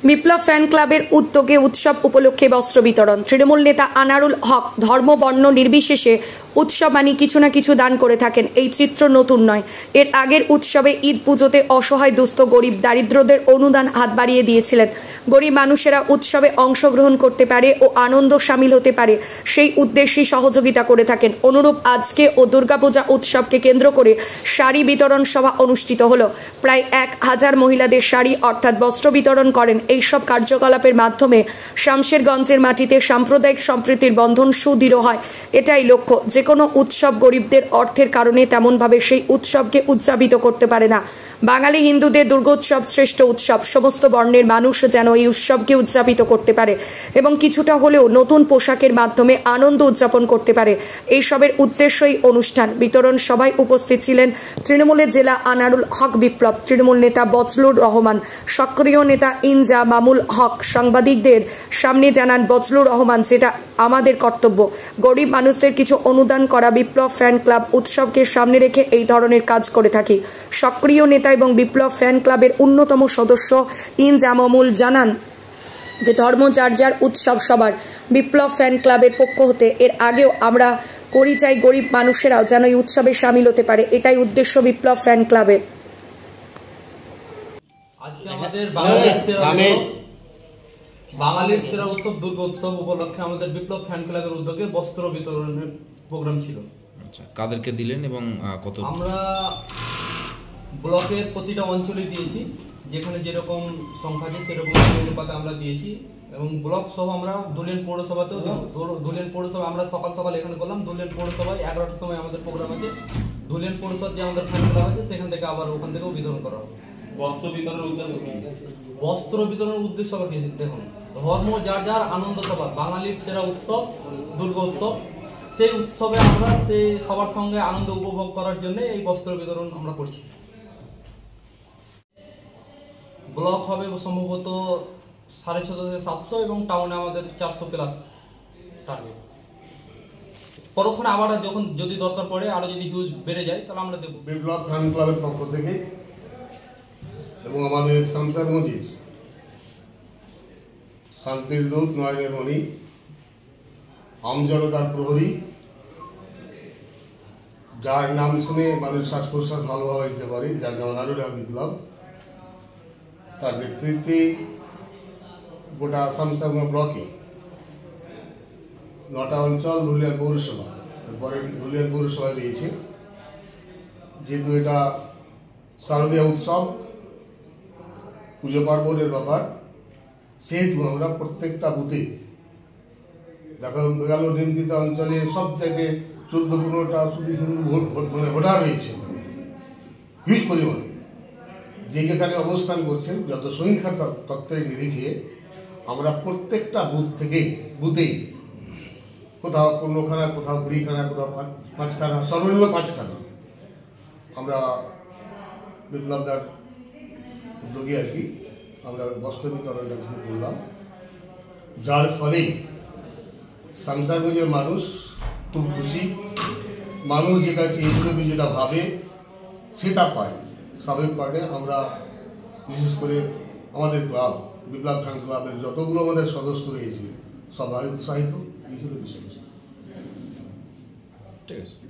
বিপ্লব fan ক্লাবের উদ্যোগে উৎসব উপলক্ষে বস্ত্র বিতরণ। তৃণমূল নেতা আনারুল হক ধর্ম বর্ণ নির্বিশেষে উৎসব মানি কিছু না কিছু দান করে থাকেন। এই চিত্র নতুন নয়। এর আগের উৎসবে ঈদ পুজোতে অসহায় দুস্থ গরিব দারিদ্রদের অনুদান হাত বাড়িয়ে দিয়েছিলেন। গরিব মানুষেরা উৎসবে অংশগ্রহণ করতে পারে ও আনন্দ সামিল হতে পারে সেই উদ্দেশ্যে সহযোগিতা করে থাকেন। অনুরূপ আজকে ও দুর্গাপূজা উৎসবকে কেন্দ্র করে শাড়ি বিতরণ সভা অনুষ্ঠিত হলো। প্রায় 1000 মহিলাদের শাড়ি অর্থাৎ বস্ত্র বিতরণ করেন। এইসব কার্যকলাপের মাধ্যমে শামশেরগঞ্জের মাটিতে সাম্প্রদায়িক সম্প্রীতির বন্ধন সুদৃঢ় হয়। এটাই লক্ষ্য। যে কোনো উৎসব গরিবদের অর্থের কারণে তেমনভাবে সেই উৎসবকে উদযাপিত করতে পারে না। বাঙালি হিন্দুদের দুর্গোৎসব শ্রেষ্ঠ উৎসব। সমস্ত বর্ণের মানুষ যেন এই উৎসবকে উদযাপিত করতে পারে এবং কিছুটা হলেও নতুন পোশাকের মাধ্যমে আনন্দ উদযাপন করতে পারে। এইসবের উদ্দেশ্যই অনুষ্ঠান। বিতরণ সভায় উপস্থিত ছিলেন তৃণমূলের জেলা আনারুল হক বিপ্লব, তৃণমূল নেতা বজলুর রহমান, সক্রিয় নেতা ইনজা মামুল হক। সাংবাদিকদের সামনে জানান বজলুর রহমান, যেটা আমাদের কর্তব্য। গরিব মানুষদের কিছু অনুদান করা। বিপ্লব ফ্যান ক্লাব উৎসবকে সামনে রেখে এই ধরনের কাজ করে থাকি। সক্রিয় নেতা এবং বিপ্লব ফ্যান ক্লাবের অন্যতম সদস্য ইনজা মামুল জানান যে ধর্ম যার যার, উৎসব সবার। বিপ্লব ফ্যান ক্লাবের পক্ষ হতে এর আগেও আমরা করি, চাই গরিব মানুষেরাও যেন এই উৎসবে সামিল হতে পারে। এটাই উদ্দেশ্য বিপ্লব ফ্যান ক্লাবের। আজকে আমাদের বাঙালির সেরা উৎসব দুর্গোৎসব উপলক্ষে আমাদের বিপ্লব ফ্যান ক্লাবের উদ্যোগে বস্ত্র বিতরণের প্রোগ্রাম ছিল। আচ্ছা, কাদেরকে দিলেন এবং কত? আমরা ব্লকের প্রতিটা অঞ্চলে দিয়েছি, যেখানে যেরকম সংখ্যা আছে সেরকম অনুপাতে আমরা দিয়েছি। এবং ব্লক সহ আমরা দুলেন পৌরসভাতেও দুলেন পৌরসভা আমরা সকাল সকাল এখানে করলাম। দুলেন পৌরসভায় 11টার সময় আমাদের প্রোগ্রাম আছে। দুলেন পৌরসভার যে আমাদের ফ্যান ক্লাব আছে সেখান থেকে আবার ওখান থেকেও বিতরণ করা হবে। বস্ত্র বিতরণের উদ্দেশ্য বস্ত্র বিতরণের উদ্দেশ্য আবার দেখুন, ধর্ম যার যার, আনন্দ সবার। বাঙালির সেরা উৎসব দুর্গোৎসব, সেই উৎসবে আমরা সেই সবার সঙ্গে আনন্দ উপভোগ করার জন্য এই বস্ত্র বিতরণ আমরা করছি। ব্লক হবে সম্ভবত 650 থেকে 700 এবং টাউনে আমাদের 400+ টার্গেট। পরক্ষণে আবার যখন যদি দরকার পড়ে আরো যদি হিউজ বেড়ে যায় তাহলে আমরা দেব। বিপ্লব ফ্যান ক্লাবের পক্ষ থেকে এবং আমাদের শামশেরগঞ্জের শান্তির দূত, নয়নের মণি, আমজনতার প্রহরী, যার নাম শুনে মানুষ শ্বাস প্রশ্বাস ভালোভাবে দিতে পারে, যার নাম আনারুল হক বিপ্লব, তার নেতৃত্বে গোটা শামশেরগঞ্জ ব্লকে 9টা অঞ্চল ধুলিয়ান পৌরসভা, এরপরে ধুলিয়ান পৌরসভায় রয়েছে। যেহেতু এটা শারদীয় উৎসব, পুজো পার্বণের ব্যাপার, সেহেতু আমরা প্রত্যেকটা বুথে দেখা গেল নিমতিতা অঞ্চলে সব জায়গায় 14-15টা শুধু হিন্দু ভোটার রয়েছে, হিউজ পরিমাণে। যে যেখানে অবস্থান করছেন, যত সংখ্যা তত্ত্বের নিরিখে আমরা প্রত্যেকটা বুথেই কোথাও 15খানা, কোথাও 20খানা, কোথাও 5খানা, সর্বনিম্ন 5খানা আমরা বিপ্লবদার উদ্যোগে আর কি আমরা বস্ত্র বিতরণটা করলাম, যার ফলে শামশেরগঞ্জের মানুষ খুব খুশি। মানুষ যেটা চেয়ে যেটা ভাবে সেটা পায়। স্বাভাবিক কারণে আমরা বিশেষ করে আমাদের ক্লাব বিপ্লব ফ্যান ক্লাবের যতগুলো আমাদের সদস্য রয়েছে সবাই উৎসাহিত। এই হলো বিষয়। ঠিক আছে।